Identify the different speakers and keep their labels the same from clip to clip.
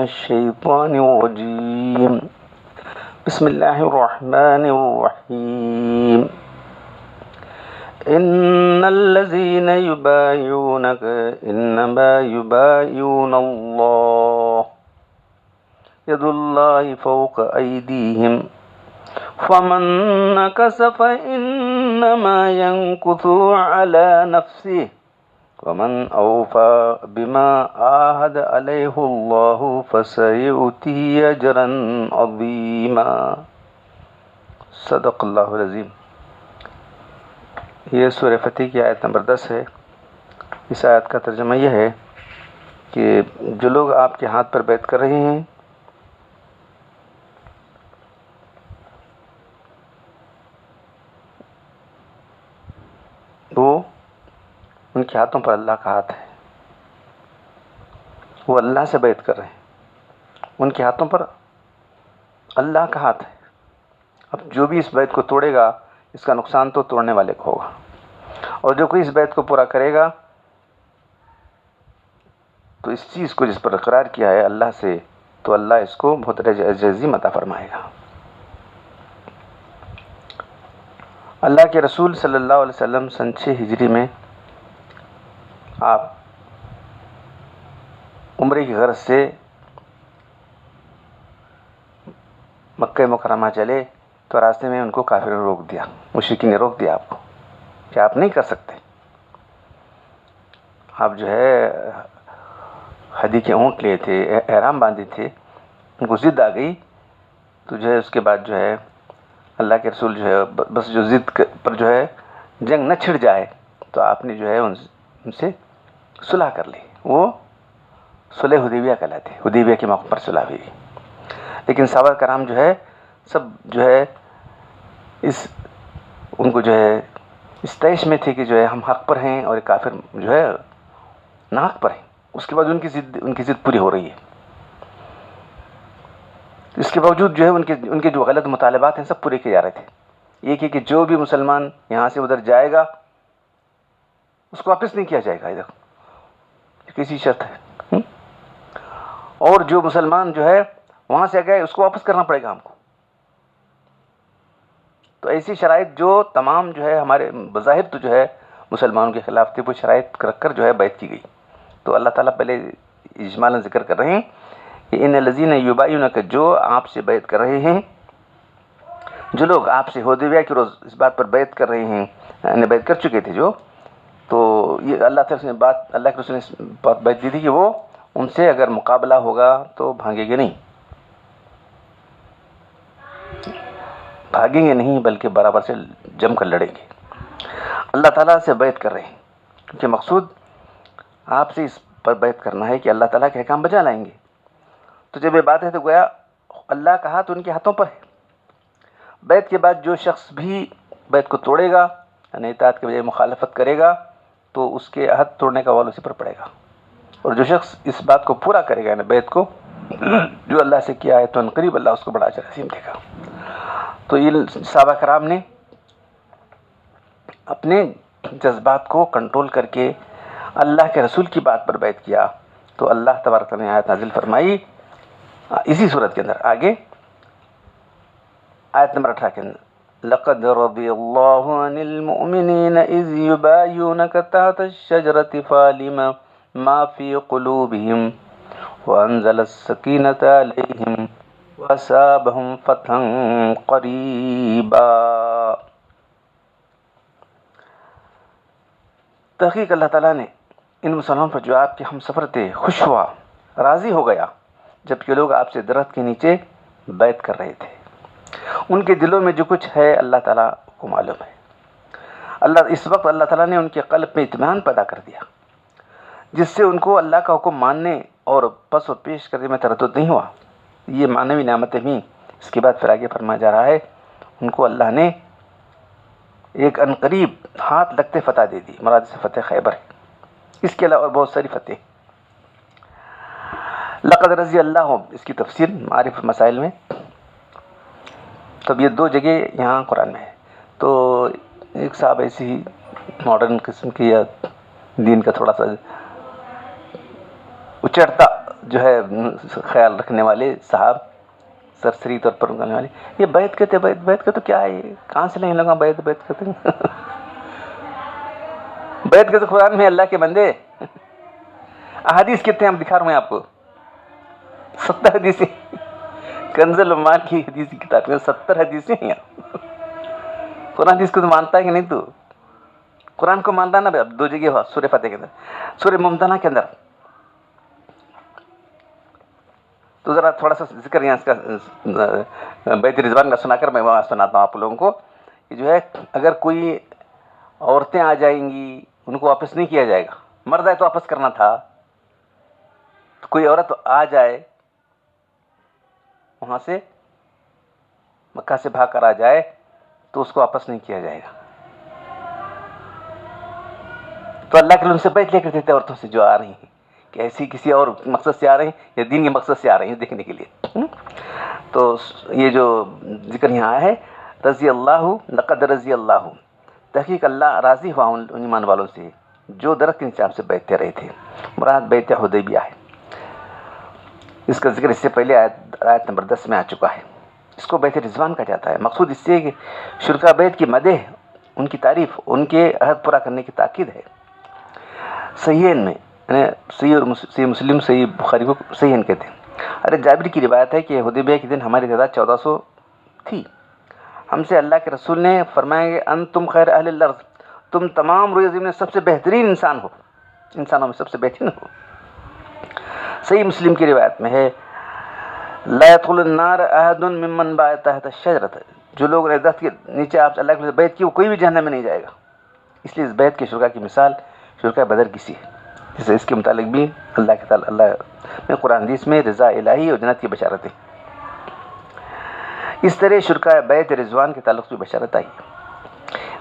Speaker 1: الشيطان الرجيم بسم الله الرحمن الرحيم إن الذين يبايعونك إنما يبايعون الله يد الله فوق أيديهم فمن نكث فإنما ينكث على نفسه ومن أوفى بما عاهد عليه الله فسيؤتيه أجرا عظيما صدق اللہ العظیم۔ یہ سورہ فتح کی آیت نمبر 10 ہے۔ اس آیت کا ترجمہ یہ ہے کہ جو لوگ آپ کے ہاتھ پر بیعت کر رہے ہیں وہ ان کے ہاتھوں پر اللہ کا ہاتھ ہے، وہ اللہ سے بیعت کر رہے ہیں، ان کے ہاتھوں پر اللہ کا ہاتھ ہے۔ اب جو بھی اس بیعت کو توڑے گا اس کا نقصان تو توڑنے والے کو ہوگا، اور جو کوئی اس بیعت کو پورا کرے گا تو اس چیز کو جس پر اقرار کیا ہے اللہ سے، تو اللہ اس کو بہت اجر عظیم عطا فرمائے گا۔ اللہ کے رسول صلی اللہ علیہ وسلم سن 6 ہجری میں آپ عمرے کی غرض سے مکہ مکرمہ چلے تو راستے میں ان کو کافروں نے روک دیا، مشرکین نے روک دیا آپ کو کہ آپ نہیں کر سکتے۔ آپ جو ہے ہدی کے اونٹ لیے تھے، احرام باندھے تھے، ان کو ضد آ گئی تو جو ہے اس کے بعد جو ہے اللہ کے رسول جو ہے بس جو ضد پر جو ہے جنگ نہ چھڑ جائے تو آپ نے جو ہے ان سے صلح کر لی۔ وہ صلح حدیبیہ کہلاتی ہے، حدیبیہ کے موقع پر صلح ہوئی۔ لیکن صحابہ کرام جو ہے سب جو ہے ان کو جو ہے اس طیش میں تھے کہ جو ہے ہم حق پر ہیں اور کافر جو ہے ناحق پر ہیں۔ اس کے بعد ان کی ضد پوری ہو رہی ہے۔ اس کے باوجود جو ہے ان کے جو غلط مطالبات ہیں سب پورے کیے جا رہے تھے۔ ایک ہے کہ جو بھی مسلمان یہاں سے ادھر جائے گا اس کو واپس نہیں کیا جائے گا ادھر، کسی شرط ہے، اور جو مسلمان جو ہے وہاں سے گئے اس کو واپس کرنا پڑے گا ہم کو۔ تو ایسی شرائط جو تمام جو ہے ہمارے بظاہر تو جو ہے مسلمانوں کے خلاف تھے، وہ شرائط رکھ کر جو ہے بیعت کی گئی۔ تو اللہ تعالیٰ پہلے اجمالاً ذکر کر رہے ہیں کہ ان الذین یبایعونک، جو آپ سے بیعت کر رہے ہیں، جو لوگ آپ سے حدیبیہ کے روز اس بات پر بیعت کر رہے ہیں، یعنی بیعت کر چکے تھے جو، تو یہ اللہ تعالیٰ نے اللہ کے رسول نے بات بیعت دی تھی کہ وہ ان سے اگر مقابلہ ہوگا تو بھاگیں گے نہیں، بلکہ برابر سے جم کر لڑیں گے۔ اللہ تعالیٰ سے بیعت کر رہے ہیں کیونکہ مقصود آپ سے اس پر بیعت کرنا ہے کہ اللہ تعالیٰ کے احکام بجا لائیں گے۔ تو جب یہ بات ہے تو گویا اللہ کا ہاتھ ان کے ہاتھوں پر ہے۔ بیعت کے بعد جو شخص بھی بیعت کو توڑے گا، یعنی اطاعت کے بجائے مخالفت کرے گا، تو اس کے عہد توڑنے کا وبال اسی پر پڑے گا، اور جو شخص اس بات کو پورا کرے گا، یعنی بیعت کو جو اللہ سے کیا ہے، تو عنقریب اللہ اس کو بڑا اجر عظیم دے گا۔ تو یہ صحابہ کرام نے اپنے جذبات کو کنٹرول کر کے اللہ کے رسول کی بات پر بیعت کیا، تو اللہ تبارک تعالیٰ نے آیت نازل فرمائی اسی صورت کے اندر۔ آگے آیت نمبر 18 کے اندر لَقَدْ رَضِيَ اللَّهُ عَنِ الْمُؤْمِنِينَ إِذْ يُبَايِعُونَكَ تَحْتَ الشَّجَرَةِ فَعَلِمَ مَا فِي قُلُوبِهِمْ وَأَنزَلَ السَّكِينَةَ عَلَيْهِمْ وَأَصَابَهُمْ فَتْحًا قَرِيبًا۔ تحقیق اللہ تعالیٰ نے ان مسلمانوں پر جو آپ کے ہم سفر تھے خوش ہوا، راضی ہو گیا، جب یہ لوگ آپ سے درخت کے نیچے بیعت کر رہے تھے۔ ان کے دلوں میں جو کچھ ہے اللہ تعالیٰ کو معلوم ہے۔ اس وقت اللہ تعالیٰ نے ان کے قلب میں اطمینان پیدا کر دیا، جس سے ان کو اللہ کا حکم ماننے اور پس و پیش کرنے میں تردد نہیں ہوا۔ یہ معنوی نعمتیں بھی اس کے بعد پھر آگے فرمایا جا رہا ہے، ان کو اللہ نے ایک عنقریب ہاتھ لگتے فتح دے دی، مراد سے فتح خیبر ہے، اس کے علاوہ اور بہت ساری فتح۔ لقد رضی اللہ، اس کی تفسیر معارف مسائل میں، تب یہ 2 جگہ یہاں قرآن میں ہے۔ تو ایک صاحب ایسی ماڈرن قسم کی یا دین کا تھوڑا سا اچڑتا جو ہے خیال رکھنے والے صاحب سرسری طور پر کرنے والے، یہ بیعت کہتے ہیں، بیعت کہتے کیا ہے، یہ کہاں سے لیں لگا بیعت کہتے ہیں بیعت کہتے قرآن میں اللہ کے بندے، احادیث کتنے ہم دکھا رہے ہیں آپ کو، 70 حدیثیں، کنز العمال کی حدیث کی کتاب میں 70 حدیثیں ہیں. قرآن حدیث کو تو مانتا ہے کہ نہیں؟ تو قرآن کو مانتا نا. دو جگہ سورہ فتح کے اندر، سورہ ممتنہ کے اندر. تو ذرا تھوڑا سا ذکر یہاں اس کا بیت رضوان کا سنا کر میں وہاں سناتا ہوں آپ لوگوں کو کہ جو ہے اگر کوئی عورتیں آ جائیں گی ان کو واپس نہیں کیا جائے گا. مرد ہے تو واپس کرنا تھا، تو کوئی عورت آ جائے وہاں سے، مکہ سے بھاگ کر آ جائے تو اس کو واپس نہیں کیا جائے گا. تو اللہ کے ان سے بیعت لے کر دیتے عورتوں سے جو آ رہی ہیں کہ ایسی کسی اور مقصد سے آ رہی ہیں یا دین کے مقصد سے آ رہی ہیں دیکھنے کے لیے. تو یہ جو ذکر یہاں آیا ہے رضی اللہ، لقد رضی اللہ، تحقیق اللہ راضی ہوا ان ایمان والوں سے جو درخت کے نیچے آپ سے بیعت رہے تھے. مراد بیعت حدیبیہ ہے. اس کا ذکر اس سے پہلے آیت نمبر 10 میں آ چکا ہے. اس کو بیعت رضوان کہا جاتا ہے. مقصود اس سے کہ شرکا بیعت کی مدح، ان کی تعریف، ان کے عہد پورا کرنے کی تاکید ہے. صحیحین میں صحیح مسلم، صحیح بخاری کو صحیحین کہتے ہیں. ارے جابر کی روایت ہے کہ حدیبیہ کے دن ہماری تعداد 1400 تھی. ہم سے اللہ کے رسول نے فرمایا کہ انتم خیر اہل الارض، تم تمام روئے زمین میں سب سے بہترین انسان ہو، انسانوں میں سب سے بہترین ہو. صحیح مسلم کی روایت میں ہے لا يدخل النار احد ممن بايع تحت الشجرة، جو لوگ نے درخت کے نیچے آپ اللہ کے بیعت کی وہ کوئی بھی جہنم میں نہیں جائے گا. اس لیے اس بیعت کے شرکا کی مثال شرکا بدر کی سی ہے. جیسے اس کے متعلق بھی اللہ کے تعالی اللہ میں قرآن حدیث میں رضا الہی اور جنت کی بشارتیں. اس طرح شرکا بیعت رضوان کے تعلق سے بشارت آئی.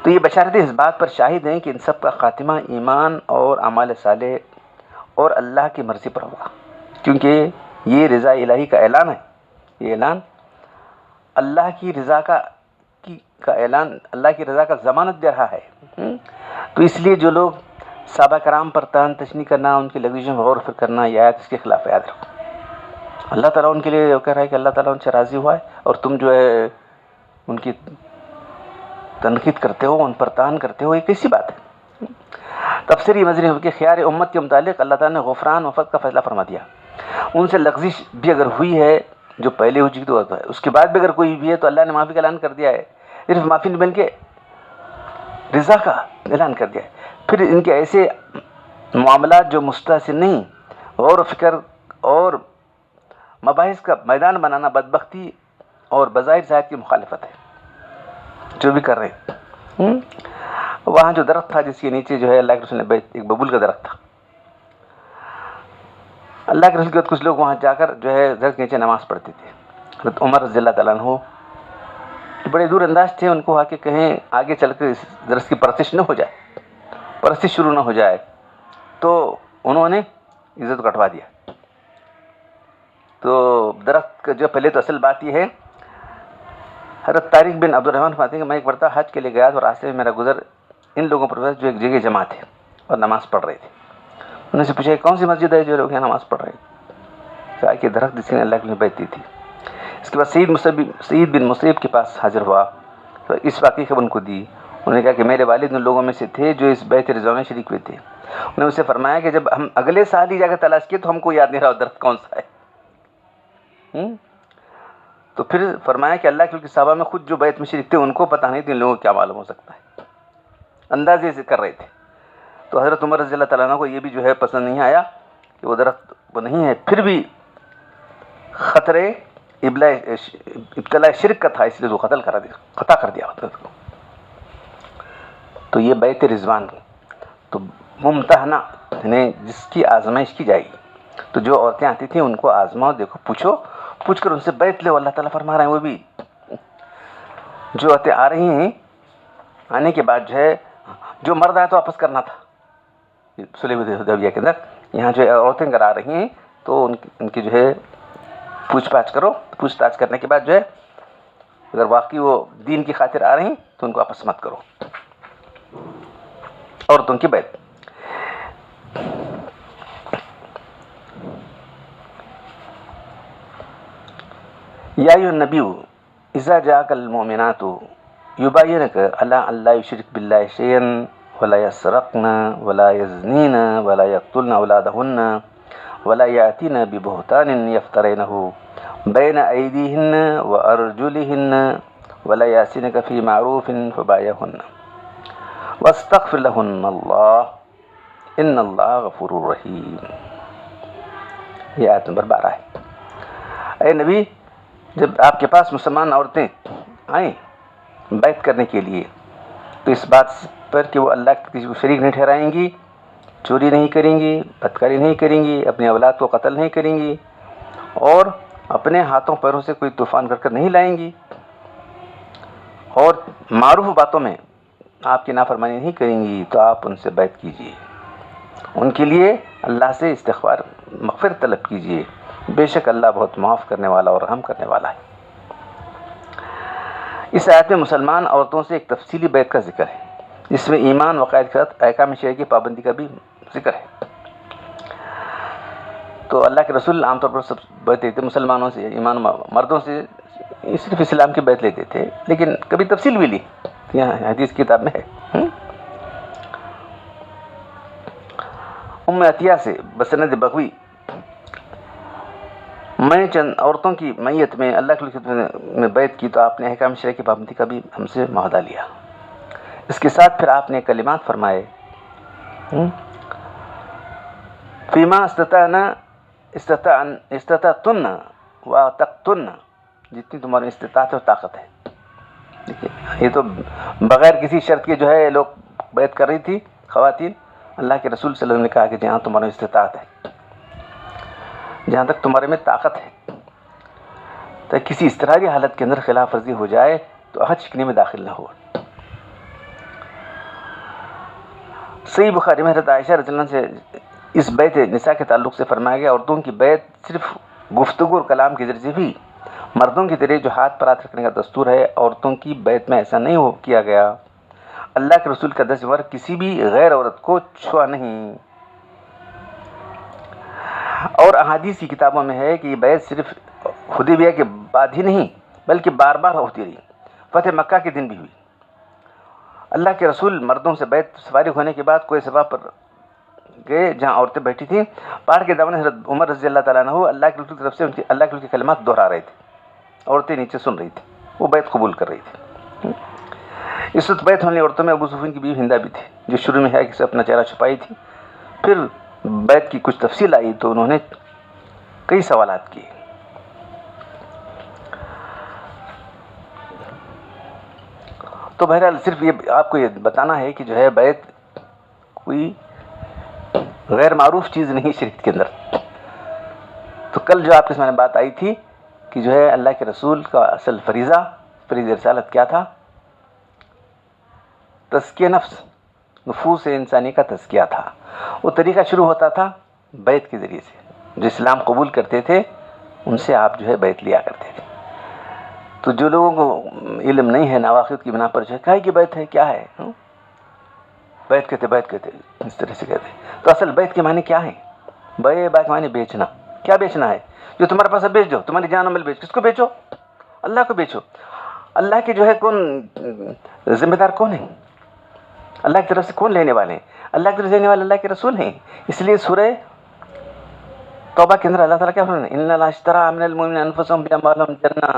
Speaker 1: تو یہ بشارتیں اس بات پر شاہد ہیں کہ ان سب کا خاتمہ ایمان اور اعمال صالح اور اللہ کی مرضی پر ہوگا، کیونکہ یہ رضا الہی کا اعلان ہے. یہ اعلان اللہ کی رضا کا اعلان، اللہ کی رضا کا ضمانت دے رہا ہے. تو اس لیے جو لوگ صحابہ کرام پر تان تشنی کرنا، ان کی لغزشوں میں غور و فکر کرنا، یہ آیت اس کے خلاف یاد رکھو. اللہ تعالیٰ ان کے لیے کہہ رہا ہے کہ اللہ تعالیٰ ان سے راضی ہوا ہے اور تم جو ہے ان کی تنقید کرتے ہو، ان پر تان کرتے ہو، یہ کیسی بات ہے؟ تفسیری مضری کے خیار امت کے متعلق اللہ تعالیٰ نے غفران و فضل کا فیصلہ فرما دیا. ان سے لغزش بھی اگر ہوئی ہے جو پہلے ہو چکی تو اس کے بعد بھی اگر کوئی بھی ہے تو اللہ نے معافی کا اعلان کر دیا ہے. صرف معافی نہیں بلکہ رضا کا اعلان کر دیا ہے. پھر ان کے ایسے معاملات جو مستحسن نہیں، غور و فکر اور مباحث کا میدان بنانا بدبختی اور بظاہر ذات کی مخالفت ہے جو بھی کر رہے ہیں. وہاں جو درخت تھا جس کے نیچے جو ہے اللہ کے رسول نے ایک ببول کا درخت تھا، اللہ کے رسول کے بعد کچھ لوگ وہاں جا کر جو ہے درخت کے نیچے نماز پڑھتے تھے. حضرت عمر رضی اللہ تعالیٰ عنہ بڑے دور انداز تھے، ان کو آ کے کہیں آگے چل کر اس درخت کی پرستش نہ ہو جائے، پرستش شروع نہ ہو جائے، تو انہوں نے عزت کٹوا دیا. تو درخت کا جو پہلے تو اصل بات یہ ہے، حضرت طارق بن عبد الرحمن فرماتے ہیں کہ میں ایک مرتبہ حج کے لیے گیا تو راستے میں میرا گزر ان لوگوں پر جو ایک جگہ جمع تھے اور نماز پڑھ رہے تھے. انہوں نے سے پوچھا کون سی مسجد ہے جو لوگ یہاں نماز پڑھ رہے ہیں؟ کہا کہ درخت جس نے اللہ کے لیے بیعت دی تھی. اس کے بعد سعید بن مسیب کے پاس حاضر ہوا تو اس واقعی خبر ان کو دی. انہوں نے کہا کہ میرے والد ان لوگوں میں سے تھے جو اس بیعت رضوان میں شریک ہوئے تھے. انہوں نے اسے فرمایا کہ جب ہم اگلے سال ہی جا کر تلاش کیے تو ہم کو یاد نہیں رہا درخت کون سا ہے. تو پھر فرمایا کہ اللہ کے صحابہ میں خود جو بیعت میں شریک تھے ان کو پتہ نہیں تھا ان لوگوں کو کیا معلوم ہو سکتا ہے، اندازے سے کر رہے تھے. تو حضرت عمر رضی اللہ تعالیٰ عنہ کو یہ بھی جو ہے پسند نہیں آیا کہ وہ درخت وہ نہیں ہے، پھر بھی خطرے ابتلا شرک کا تھا اس لیے وہ قطع کر دیا حضرت کو. تو یہ بیعت رضوان تو ممتحنہ یعنی جس کی آزمائش کی جائے گی. تو جو عورتیں آتی تھیں ان کو آزماؤ، دیکھو، پوچھ کر ان سے بیعت لو. اللہ تعالیٰ فرما رہے ہیں وہ بھی جو عورتیں آ رہی ہیں آنے کے بعد جو ہے جو مرد آئے تو واپس کرنا تھا صلح حدیبیہ کے اندر. یہاں جو عورتیں اگر آ رہی ہیں تو ان کی جو ہے پوچھ پاچھ کرو. پوچھ تاچھ کرنے کے بعد جو ہے اگر واقعی وہ دین کی خاطر آ رہی ہیں تو ان کو واپس مت کرو. عورتوں کی بیعت یا ایھا النبی اذا جاءک المؤمنات یباینک علی ان لا یشرکن باللہ شیئا ولا یسرقن ولا یزنین ولا یقتلن اولادہن ولا یأتین ببہتان یفترینہ بین ایدیہن وارجلہن ولا یأسینک فی معروف فبایعہن واستغفر لہن اللہ ان اللہ غفور رحیم. یہ آیت نمبر 12 ہے. اے نبی، جب آپ کے پاس مسلمان عورتیں آئیں بیعت کرنے کے لیے تو اس بات پر کہ وہ اللہ کے کسی کو شریک نہیں ٹھہرائیں گی، چوری نہیں کریں گی، بدکاری نہیں کریں گی، اپنی اولاد کو قتل نہیں کریں گی، اور اپنے ہاتھوں پیروں سے کوئی طوفان کر نہیں لائیں گی، اور معروف باتوں میں آپ کی نافرمانی نہیں کریں گی، تو آپ ان سے بیعت کیجیے، ان کے لیے اللہ سے استغفار مغفرت طلب کیجیے، بے شک اللہ بہت معاف کرنے والا اور رحم کرنے والا ہے. اس آیت میں مسلمان عورتوں سے ایک تفصیلی بیعت کا ذکر ہے، جس میں ایمان وقائد کے ساتھ احکام شرعیہ کی پابندی کا بھی ذکر ہے. تو اللہ کے رسول عام طور پر سب بیعت لیتے مسلمانوں سے، ایمان مردوں سے صرف اسلام کی بیعت لیتے تھے، لیکن کبھی تفصیل بھی لی، یہاں حدیث کتاب میں ہے. ام عطیہ سے بسند بغوی، میں چند عورتوں کی میت میں اللہ کے خدمت میں بیعت کی تو آپ نے احکام شرعیہ کی پابندی کا بھی ہم سے معاہدہ لیا. اس کے ساتھ پھر آپ نے کلمات فرمائے، فیما استطعتن واطقتن، جتنی تمہاری استطاعت اور طاقت ہے. دیکھیے، یہ تو بغیر کسی شرط کے جو ہے لوگ بیعت کر رہی تھی خواتین. اللہ کے رسول صلی اللہ علیہ وسلم نے کہا کہ جہاں تمہاری استطاعت ہے، جہاں تک تمہارے میں طاقت ہے، تو کسی اضطراری حالت کے اندر خلاف ورزی ہو جائے تو عہد شکنی میں داخل نہ ہو. صحیح بخاری میں حضرت عائشہ رضی اللہ عنہ سے اس بیعت نساء کے تعلق سے فرمایا گیا، عورتوں کی بیعت صرف گفتگو اور کلام کے ذریعے سے بھی، مردوں کی طرح جو ہاتھ پر ہاتھ رکھنے کا دستور ہے، عورتوں کی بیعت میں ایسا نہیں کیا گیا. اللہ کے رسول کا دست مبارک کسی بھی غیر عورت کو چھوا نہیں. اور احادیث کی کتابوں میں ہے کہ یہ بیعت صرف حدیبیہ کے بعد ہی نہیں بلکہ بار بار ہوتی رہی، فتح مکہ کے دن بھی ہوئی. اللہ کے رسول مردوں سے بیعت فارغ ہونے کے بعد کوئی سبا پر گئے جہاں عورتیں بیٹھی تھیں. پہاڑ کے دامن حضرت عمر رضی اللہ تعالیٰ عنہ اللہ کے رسول کی طرف سے اللہ کے رسول کے کلمات دہرا رہے تھے، عورتیں نیچے سن رہی تھیں، وہ بیعت قبول کر رہی تھی. اس وقت بیعت ہونے عورتوں میں ابو سفیان کی بیوی ہندہ بھی تھی، جو شروع میں ہے کہ اپنا چہرہ چھپائی تھی. پھر بیعت کی کچھ تفصیل آئی تو انہوں نے کئی سوالات کیے. تو بہرحال صرف یہ آپ کو یہ بتانا ہے کہ جو ہے بیعت کوئی غیر معروف چیز نہیں شریعت کے اندر. تو کل جو آپ کے سامنے بات آئی تھی کہ جو ہے اللہ کے رسول کا اصل فریضہ رسالت کیا تھا؟ تزکیہ نفس، نفوس انسانی کا تزکیہ تھا. وہ طریقہ شروع ہوتا تھا بیعت کے ذریعے سے. جو اسلام قبول کرتے تھے ان سے آپ جو ہے بیعت لیا کرتے تھے. تو جو لوگوں کو علم نہیں ہے، نواقض کی بنا پر جو ہے کہا کہ بیعت ہے کیا ہے، بیعت کہتے اس طرح سے کہتے. تو اصل بیعت کے معنی کیا ہے؟ بیع کے معنی بیچنا. کیا بیچنا ہے؟ جو تمہارے پاس ہے بیچ دو، تمہاری جان و مال بیچ. کس کو بیچو؟ اللہ کو بیچو. اللہ کے جو ہے کون ذمہ دار کون ہے؟ اللہ کی طرف سے کون لینے والے ہیں؟ اللہ کی طرف سے لینے والے اللہ کے رسول ہیں. اس لیے سورہ توبہ کے اندر اللہ تعالیٰ کیا فرماتے ہیں؟ ان اللہ اشتری من المؤمنین انفسهم باموالهم جنہ.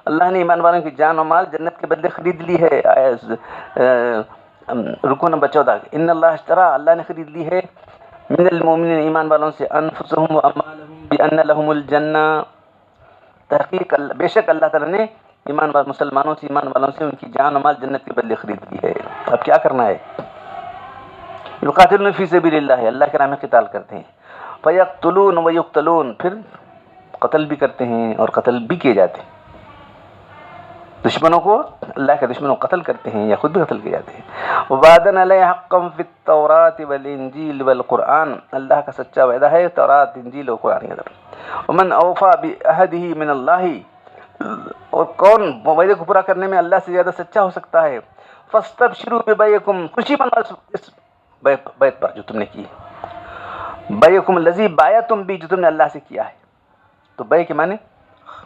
Speaker 1: اللہ نے ایمان والوں کی جان و مال جنت کے بدلے خرید لی ہے. رکو نمبر 14. ان اللہ اشتری، اللہ نے خرید لی ہے من المؤمنین ایمان والوں سے انفسهم واموالهم بان لهم الجنہ. تحقیق بے شک اللہ تعالیٰ نے مسلمانوں سے، ایمان والوں سے ان کی جان و مال جنت کے بدلے خرید لی ہے. اب کیا کرنا ہے؟ یقاتلون فی سبیل اللہ، اللہ کے راہ میں قتال کرتے ہیں. فیقتلون ویقتلون، پھر قتل بھی کرتے ہیں اور قتل بھی کیے جاتے ہیں. دشمنوں کو، اللہ کے دشمنوں کو قتل کرتے ہیں یا خود بھی قتل کیے جاتے ہیں. وعدن علیہ حقا فی التوراۃ والانجیل والقرآن، اللہ کا سچا وعدہ ہے تورات، انجیل اور قرآن کے اندر. ومن اوفی بعہدہ من اللہ، اور کون وعدے کو پورا کرنے میں اللہ سے زیادہ سچا ہو سکتا ہے. فاستبشروا ببیعکم، خوشی مناؤ اس بیعت پر جو تم نے کی. بیعکم الذی بایعتم بھی، جو تم نے اللہ سے کیا ہے. تو بیع کے معنی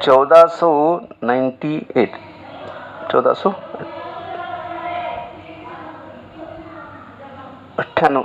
Speaker 1: 1498 1498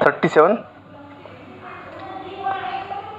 Speaker 1: 37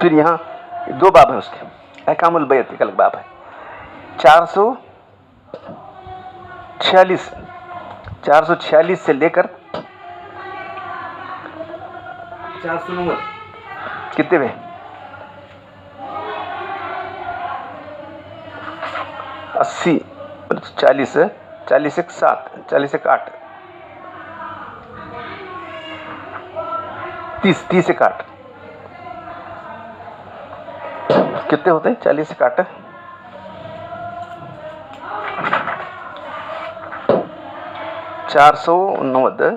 Speaker 1: پھر یہاں 2 باب ہیں اس کے، احکام البیت ایک الگ باب ہے، 446 سے لے کر 409 کتنے میں 80 40 40 ایک 7 40 ایک 8 30 ایک 8 کتنے ہوتے ہیں 40 ایک 8 490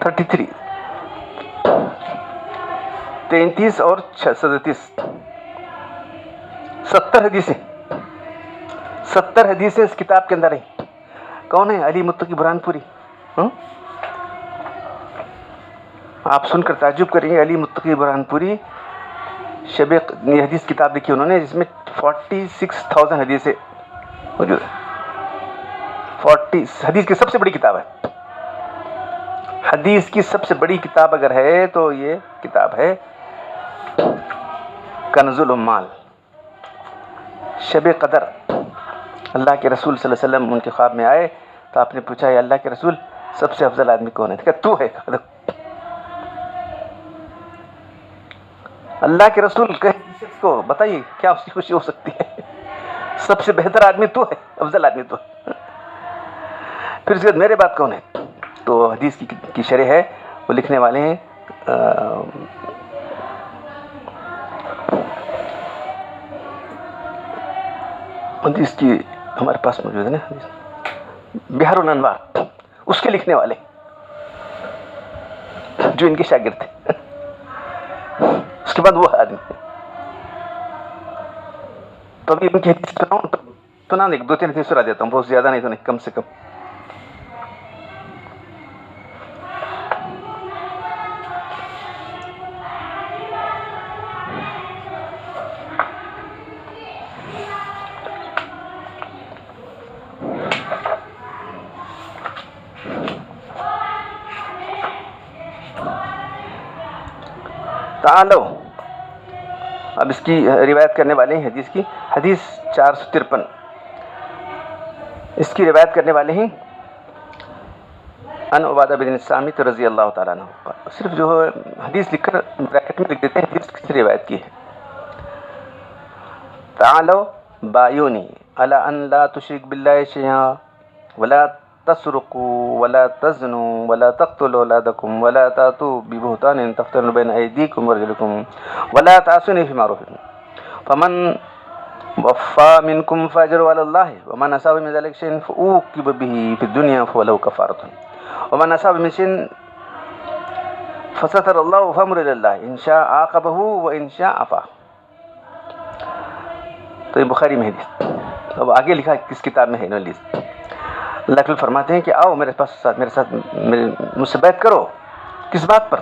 Speaker 1: 33 33 اور 37 70 حدیثیں 70 حدیثیں اس کتاب کے اندر ہیں. کون ہے؟ علی متقی برہان پوری. آپ سن کر تعجب کریں گے، علی متقی برہان پوری یہ حدیث کتاب لکھی انہوں نے، جس میں 46,000 حدیثیں موجود ہیں. 40 حدیث کی سب سے بڑی کتاب ہے. حدیث کی سب سے بڑی کتاب اگر ہے تو یہ کتاب ہے کنز العمال. شب قدر اللہ کے رسول صلی اللہ علیہ وسلم ان کے خواب میں آئے تو آپ نے پوچھا یا اللہ کے رسول سب سے افضل آدمی کون ہے؟ کہا تو ہے. اللہ کے رسول کہے کو بتائیے کیا اس کی خوشی ہو سکتی ہے؟ سب سے بہتر آدمی تو ہے، افضل آدمی تو ہے. پھر اس کے بعد میرے بات کون ہے؟ تو حدیث کی شرح ہے، وہ لکھنے والے ہیں حدیث کی ہمارے پاس موجود ہے نا، بحر الانوار، اس کے لکھنے والے جو ان کے شاگرد تھے. اس کے بعد وہ آدمی تو ابھی ان کی حدیث سناؤں تو نہ 2-3 حدیث سنا دیتا ہوں، بہت زیادہ نہیں تو نہیں، کم سے کم. تعالو، اب اس کی روایت کرنے والے ہیں حدیث کی، حدیث 453 اس کی روایت کرنے والے ہیں ان عبادہ بن الصامت رضی اللہ تعالیٰ عنہ. صرف جو حدیث لکھ کر بریکٹ میں لکھ دیتے ہیں حدیث کس روایت کی ہے. تعالو بایونی علی ان لا تشرک باللہ شیئا ولا تسرقوا ولا تزنوا ولا تقتلوا اولادکم ولا تاتوا ببہتان تفترون بین ایدیکم وارجلکم ولا تعصونی فی معروف فمن وفى منكم فاجروا على الله ومن أصاب من ذلك شيء فعوقب به في الدنيا فله كفارة ومن أصاب من شيء فستر الله فأمر إلى الله إن شاء عاقبه وإن شاء عفا. تو یہ بخاری میں حدیث. اب آگے لکھا کس کتاب میں ہے انہوں نے. اللہ کے فرماتے ہیں کہ آؤ میرے ساتھ مجھ سے بیعت کرو. کس بات پر؟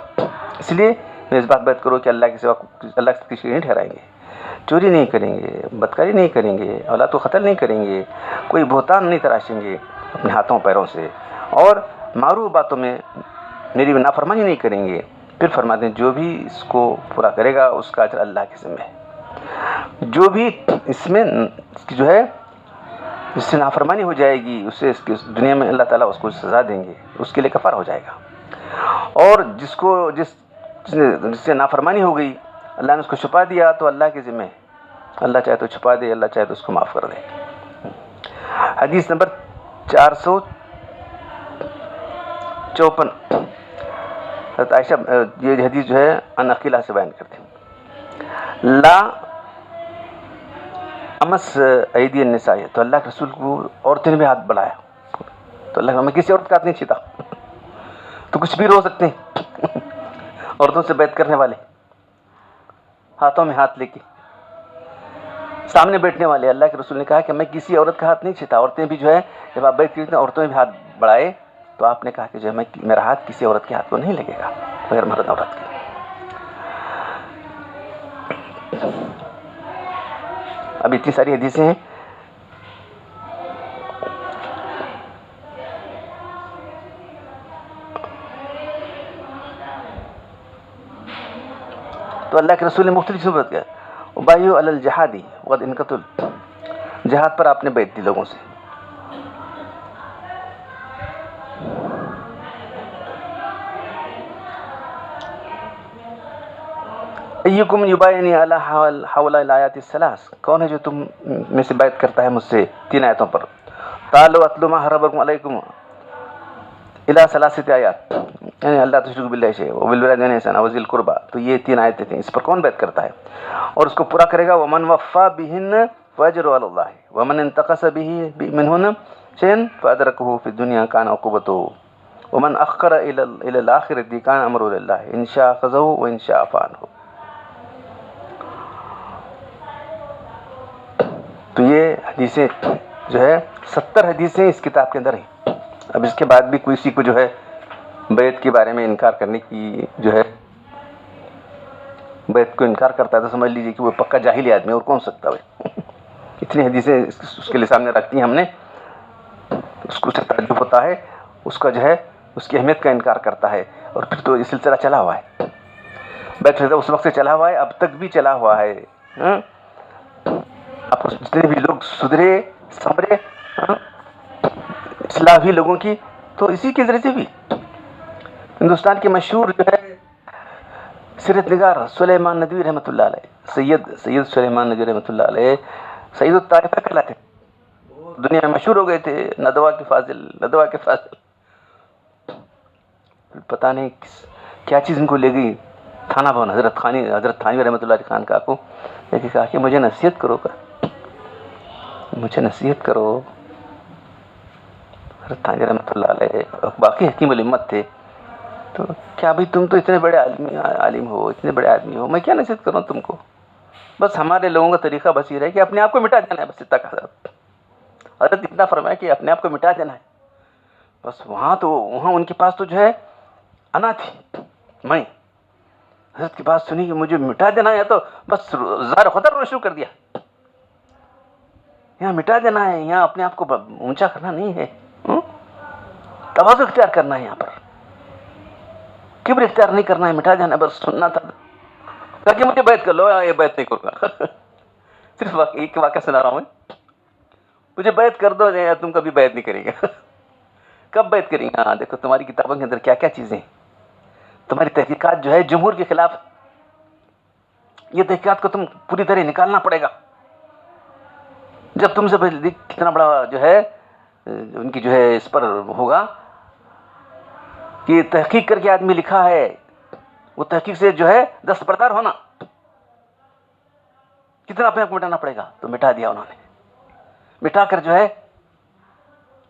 Speaker 1: اس لیے میں اس بات بیعت کرو کہ اللہ کے سوا اللہ کی کسی نہیں ٹھہرائیں گے، چوری نہیں کریں گے، بدکاری نہیں کریں گے، اولاد کو قتل نہیں کریں گے، کوئی بہتان نہیں تراشیں گے اپنے ہاتھوں پیروں سے، اور معروف باتوں میں میری نافرمانی نہیں کریں گے. پھر فرماتے ہیں جو بھی اس کو پورا کرے گا اس کا اجر اللہ کے ذمہ ہے. جو بھی اس میں جو ہے جس سے نافرمانی ہو جائے گی اسے اس کی دنیا میں اللہ تعالیٰ اس کو سزا دیں گے، اس کے لیے کفارہ ہو جائے گا. اور جس سے نافرمانی ہو گئی اللہ نے اس کو چھپا دیا تو اللہ کے ذمہ ہے، اللہ چاہے تو چھپا دے، اللہ چاہے تو اس کو معاف کر دے. حدیث نمبر 454 حضرت عائشہ یہ حدیث جو ہے ان عقیلہ سے بیان کرتے ہیں. لا امس ایدی النساء، تو اللہ کے رسول کو عورتوں نے بھی ہاتھ بڑھایا تو اللہ میں کسی عورت کا ہاتھ نہیں چھیتا. تو کچھ بھی رو سکتے ہیں عورتوں سے بیعت کرنے والے، ہاتھوں میں ہاتھ لے کے سامنے بیٹھنے والے. اللہ کے رسول نے کہا کہ میں کسی عورت کا ہاتھ نہیں چھیتا. عورتیں بھی جو ہے جب آپ بیعت کرتے ہیں عورتوں نے بھی ہاتھ بڑھائے تو آپ نے کہا کہ جو ہے میرا ہاتھ کسی عورت کے ہاتھ کو نہیں لگے گا بغیر مرد عورت کے. اب اتنی ساری حدیثیں ہیں. تو اللہ کے رسول نے مختلف صورت کیا بایو علی الجہادی وقد ان قتل، جہاد پر آپ نے بیعت دی لوگوں سے. ایکم یبایعنی علی حول الآیات الثلاث، کون ہے جو تم میں سے بیعت کرتا ہے مجھ سے 3 آیتوں پر. تعالوا اتلوا ما حرم علیکم الی 3 آیات، یعنی اللہ تشرکوا باللہ شیئا وبالوالدین احسانا وذی القربی. تو یہ 3 آیتیں تھیں. اس پر کون بیعت کرتا ہے اور اس کو پورا کرے گا؟ ومن وفی بہن فاجرہ علی اللہ ومن انتقص به منہن شیئا فادرکہ فی الدنیا کان عقوبتہ ومن اخر الی الآخرۃ کان امرہ الی اللہ ان شاء اخذہ وان شاء عفا عنہ. تو یہ حدیثیں جو ہے 70 حدیثیں اس کتاب کے اندر ہیں. اب اس کے بعد بھی کسی کو جو ہے بیعت کے بارے میں انکار کرنے کی جو ہے بیعت کو انکار کرتا ہے تو سمجھ لیجیے کہ وہ پکا جاہلی آدمی ہے، اور کون سکتا ہے. اتنی حدیثیں اس کے لیے سامنے رکھتی ہیں ہم نے، اس کو تعجب ہوتا ہے، اس کا جو ہے اس کی اہمیت کا انکار کرتا ہے. اور پھر تو یہ سلسلہ چلا ہوا ہے، بیعت اس وقت سے چلا ہوا ہے، اب تک بھی چلا ہوا ہے. آپ جتنے بھی لوگ سدھرے سنورے اصلاح ہوئی لوگوں کی، تو اسی کے ذریعے سے بھی. ہندوستان کے مشہور جو ہے سیرت نگار سلیمان ندوی رحمۃ اللہ علیہ، سید سلیمان ندوی رحمۃ اللہ علیہ سید الطائفہ کہلاتے، دنیا میں مشہور ہو گئے تھے. ندوہ کے فاضل. پتہ نہیں کیا چیز ان کو لے گئی تھانہ بھون. حضرت تھانوی رحمۃ اللہ علیہ خان کا کو کہا کہ مجھے نصیحت کرو حضرت تھانوی رحمۃ اللہ علیہ باقی حکیم الامت تھے. تو کیا بھائی تم تو اتنے بڑے عالم ہو، اتنے بڑے آدمی ہو، میں کیا نصیحت کروں تم کو؟ بس ہمارے لوگوں کا طریقہ بس یہ ہے کہ اپنے آپ کو مٹا دینا ہے. بس اتنا کہا حضرت اتنا فرمایا کہ اپنے آپ کو مٹا دینا ہے. بس وہاں ان کے پاس تو جو ہے انا تھی. میں حضرت کی بات سنی کہ مجھے مٹا دینا ہے تو بس زار خطر شروع کر دیا. یہاں مٹا دینا ہے، یہاں اپنے آپ کو اونچا کرنا نہیں ہے، تواضع اختیار کرنا ہے. یہاں پر کبر اختیار نہیں کرنا ہے، مٹا دینا ہے. بس سننا تھا تاکہ مجھے بیعت کر لو. یہ بیعت نہیں کروں گا. صرف ایک واقعہ سنا رہا ہوں میں. مجھے بیعت کر دو یا تم کبھی بیعت نہیں کریں گے. کب بیعت کریں گے؟ ہاں دیکھو تمہاری کتابوں کے اندر کیا کیا چیزیں ہیں. تمہاری تحقیقات جو ہے جمہور کے خلاف، یہ تحقیقات کو تم پوری طرح نکالنا پڑے گا. جب تم سے کتنا بڑا جو ہے ان کی جو ہے اس پر ہوگا کہ تحقیق کر کے آدمی لکھا ہے، وہ تحقیق سے جو ہے دستبردار ہونا، کتنا اپنے آپ کو مٹانا پڑے گا. تو مٹا دیا انہوں نے. مٹا کر جو ہے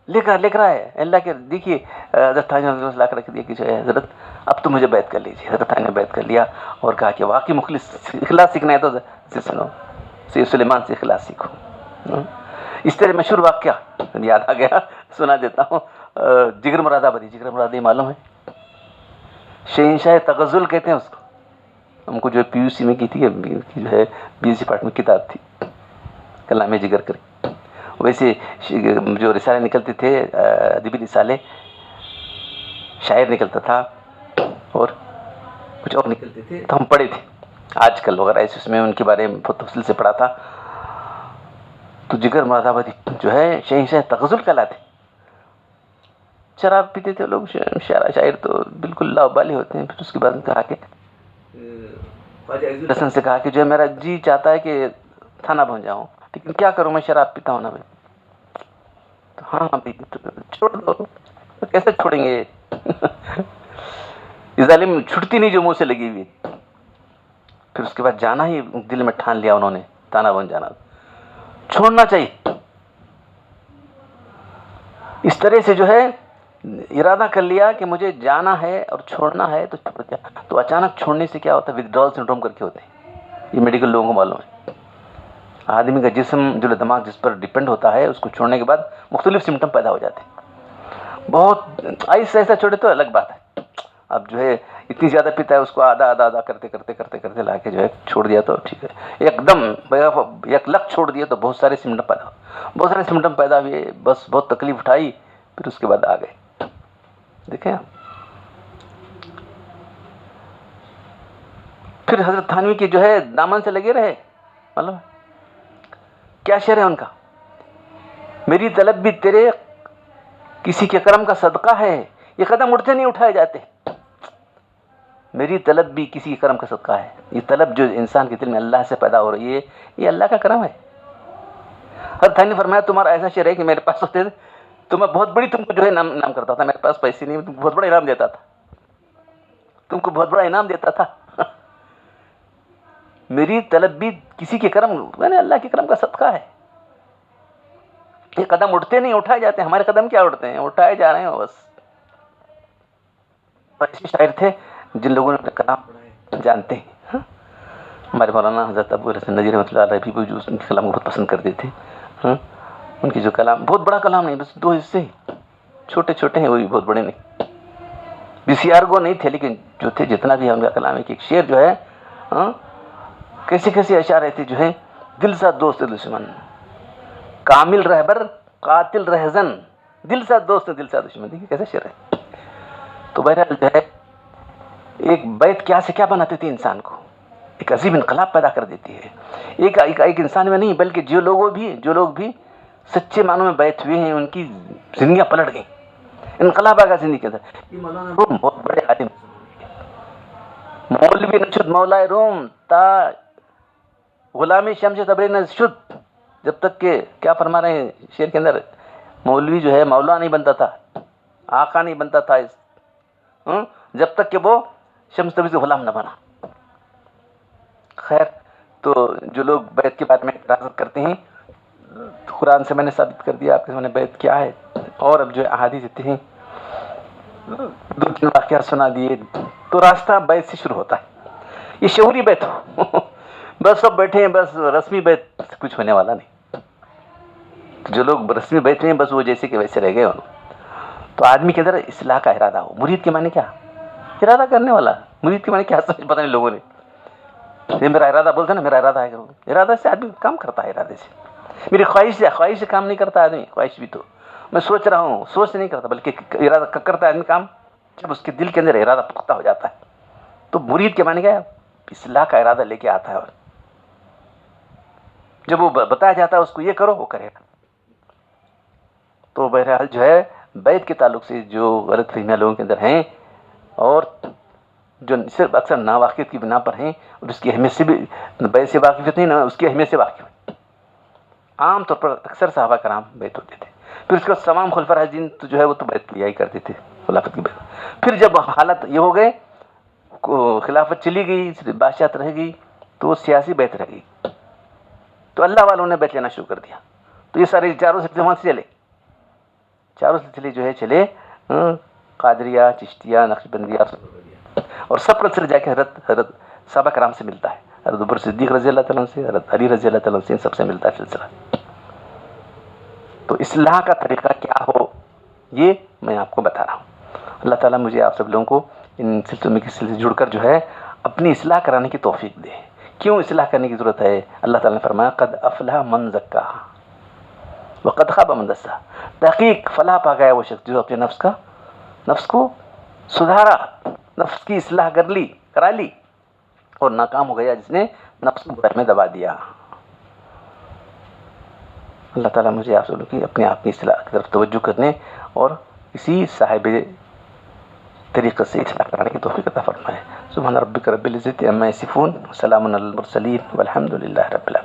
Speaker 1: لکھ رہا ہے. اللہ کے دیکھیے حضرت تھانوی لا کر رکھ دیا کہ جو ہے حضرت اب تو مجھے بیعت کر لیجیے. حضرت تھانوی نے بیعت کر لیا اور کہا کہ واقعی اخلاص سیکھنا ہے تو سنو، سید سلیمان سے اخلاص سیکھو. اس طرح مشہور واقعہ یاد آ گیا، سنا دیتا ہوں. جگر مراد آبادی معلوم ہے؟ شہنشاہ تغزل کہتے ہیں اس کو. ہم کو جو پی یو سی میں کی تھی جو ہے BSc ڈپارٹمنٹ کتاب تھی کلام جگر کر. ویسے جو رسالے نکلتے تھے ادبی رسالے، شاعر نکلتا تھا اور کچھ اور نکلتے تھے، تو ہم پڑھے تھے آج کل وغیرہ اس میں ان کے بارے میں بہت تفصیل سے پڑھا تھا. تو جگر مراد آبادی جو ہے شہنشاہ تغزل کہلاتے. شراب پیتے تھے لوگ، شاعر تو بالکل لاابالی ہوتے ہیں. پھر اس کے بعد کہا کہ حسن سے کہا کہ جو ہے میرا جی چاہتا ہے کہ تھانہ بن جاؤں، لیکن کیا کروں میں شراب پیتا ہوں نا بھائی. تو ہاں بھائی چھوڑ دو. کیسے چھوڑیں گے؟ یہ ظالم چھٹتی نہیں جو منہ سے لگی ہوئی. پھر اس کے بعد جانا ہی دل میں ٹھان لیا انہوں نے، تھانہ بن جانا. چھوڑنا چاہیے. اس طرح سے جو ہے ارادہ کر لیا کہ مجھے جانا ہے اور چھوڑنا ہے تو چھوڑ دیا. تو اچانک چھوڑنے سے کیا ہوتا ہے؟ ودڈرال سنڈروم کر کے ہوتے ہیں. یہ میڈیکل لوگوں کو معلوم ہے. آدمی کا جسم جو دماغ جس پر ڈپینڈ ہوتا ہے اس کو چھوڑنے کے بعد مختلف سمٹم پیدا ہو جاتے ہیں. بہت ایسا ایسا چھوڑے تو الگ بات ہے. اب جو ہے اتنی زیادہ پیتا ہے اس کو آدھا آدھا آدھا کرتے کرتے کرتے کرتے لا کے جو ہے چھوڑ دیا تو ٹھیک ہے. ایک دم 1 لاکھ چھوڑ دیا تو بہت سارے سمٹم پیدا ہوئے. بس بہت تکلیف اٹھائی, پھر اس کے بعد آ گئے. دیکھیں آپ, پھر حضرت تھانوی کی جو ہے دامن سے لگے رہے. مطلب کیا شعر ہے ان کا, میری طلب بھی تیرے کسی کے کرم کا صدقہ ہے, یہ قدم اٹھتے نہیں اٹھائے جاتے. میری طلب بھی کسی کے کرم کا صدقہ ہے. یہ طلب جو انسان کے دل میں اللہ سے پیدا ہو رہی ہے, یہ اللہ کا کرم ہے. حضرت تھانوی نے فرمایا تمہارا ایسا شعر ہے کہ میرے پاس ہوتے تو میں بہت بڑی تم کو جو ہے انعام کرتا تھا. میرے پاس پیسے نہیں, تم کو بہت بڑا انعام دیتا تھا, تم کو بہت بڑا انعام دیتا تھا. میری طلب بھی کسی کے کرم, یعنی اللہ کے کرم کا صدقہ ہے. یہ قدم اٹھتے نہیں اٹھائے جاتے. ہمارے قدم کیا اٹھتے ہیں, اٹھائے جا رہے ہیں بس. ایسے شاعر تھے جن لوگوں نے اپنے کلام پڑھے جانتے ہیں. ہمارے مولانا حضرت ابو الحسن ندوی رحمۃ اللہ علیہ بھی جو ان کے کلام کو بہت پسند کرتے تھے. ان کی جو کلام, بہت بڑا کلام نہیں, بس 2 حصے چھوٹے چھوٹے ہیں, وہ بھی بہت بڑے نہیں. BCR گو نہیں تھے, لیکن جو تھے جتنا بھی ان کا کلام ہے کہ ایک شعر جو ہے, کیسے کیسے اشعار رہتے جو ہے, دل سا دوست دشمن, کامل رہبر قاتل رہزن, دل سا دوست دل سا دشمن. دیکھیے کیسے شعر ہے. تو بہرحال جو ہے ایک بیت کیا سے کیا بناتی تھی انسان کو, ایک عظیم انقلاب پیدا کر دیتی ہے. ایک انسان میں نہیں, بلکہ جو لوگ بھی سچے معنوں میں بیت ہوئے ہیں, ان کی زندگیاں پلٹ گئیں, انقلاب آ گیا زندگی کے اندر. یہ مولانا روم بہت بڑے عالم, مولوی نشد مولا روم تا غلامی شمس تبرین شد. جب تک کہ کیا فرما رہے ہیں شعر کے اندر, مولوی جو ہے مولا نہیں بنتا تھا, آقا نہیں بنتا تھا, جب تک کہ وہ شمس تبریز غلام نہ بنا. خیر, تو جو لوگ بیت کے بارے میں اعتراض کرتے ہیں, قرآن سے میں نے ثابت کر دیا آپ کے سامنے بیت کیا ہے. اور اب جو احادیث اتنے ہیں, 2-3 واقعات سنا دیے, تو راستہ بیت سے شروع ہوتا ہے. یہ شعوری بیت ہو, بس سب بیٹھے ہیں, بس رسمی بیت کچھ ہونے والا نہیں. جو لوگ رسمی بیت میں ہیں بس وہ جیسے کہ ویسے رہ گئے. تو آدمی کے اندر اصلاح کا ارادہ ہو. مرید کے معنی کیا, ارادہ کرنے والا. مرید کے معنی کیا سمجھ پتہ نہیں لوگوں نے. یہ میرا ارادہ بولتے ہیں نا, میرا ارادہ ہے. ارادہ سے آدمی کام کرتا ہے, ارادے سے. میری خواہش سے کام نہیں کرتا آدمی. خواہش بھی تو میں سوچ رہا ہوں, سوچ سے نہیں کرتا, بلکہ ارادہ کرتا ہے آدمی کام جب اس کے دل کے اندر ارادہ پختہ ہو جاتا ہے. تو مرید کے معنی کیا ہے, اصلاح کا ارادہ لے کے آتا ہے. جب وہ بتایا جاتا ہے اس کو یہ کرو, وہ کرے گا. تو بہرحال جو ہے بیت کے تعلق سے جو غلط فہمیاں لوگوں کے اندر ہیں, اور جو صرف اکثر ناواقفیت کی بنا پر ہیں, اور اس کی اہمیت سے بھی بیت سے واقفیت نہیں, نہ اس کی اہمیت سے واقف ہیں. عام طور پر اکثر صحابہ کرام بیت ہوتے تھے. پھر اس کے بعد تمام خلفاء راشدین تو جو ہے وہ تو بیت لیا ہی کرتے تھے, خلافت کی بیت. پھر جب حالت یہ ہو گئے, خلافت چلی گئی, بادشاہت رہ گئی, تو وہ سیاسی بیت رہ گئی. تو اللہ والوں نے بیت لینا شروع کر دیا. تو یہ سارے 4 سلسلے وہاں سے چلے. 4 سلسلے جو ہے چلے, قادریہ, چشتیہ, نقشبندیہ, اور سب کا سلسلہ جا کے حضرت صحابہ کرام سے ملتا ہے. حضرت ابو بکر صدیق رضی اللہ تعالیٰ سے, حضرت علی رضی اللہ تعالیٰ سے, ان سب سے ملتا ہے سلسلہ. تو اصلاح کا طریقہ کیا ہو, یہ میں آپ کو بتا رہا ہوں. اللہ تعالیٰ مجھے آپ سب لوگوں کو ان سلسلوں میں کسی سے جڑ کر جو ہے اپنی اصلاح کرانے کی توفیق دے. کیوں اصلاح کرنے کی ضرورت ہے؟ اللہ تعالیٰ نے فرمایا قد افلح من زکاہا وقد خاب من دساہا. تحقیق فلاح پا گیا وہ شخص جو اپنے نفس کو سدھارا, نفس کی اصلاح کرا لی, اور ناکام ہو گیا جس نے نفس کو برائی میں دبا دیا. اللہ تعالیٰ مجھے آپ سب کی اپنے آپ کی اصلاح کی طرف توجہ کرنے اور اسی صاحب طریقے سے اصلاح کرانے کی توفیق عطا فرمائے. سبحان ربک رب العزت عما یصفون, وسلام علی المرسلین, والحمد للہ رب العالمین.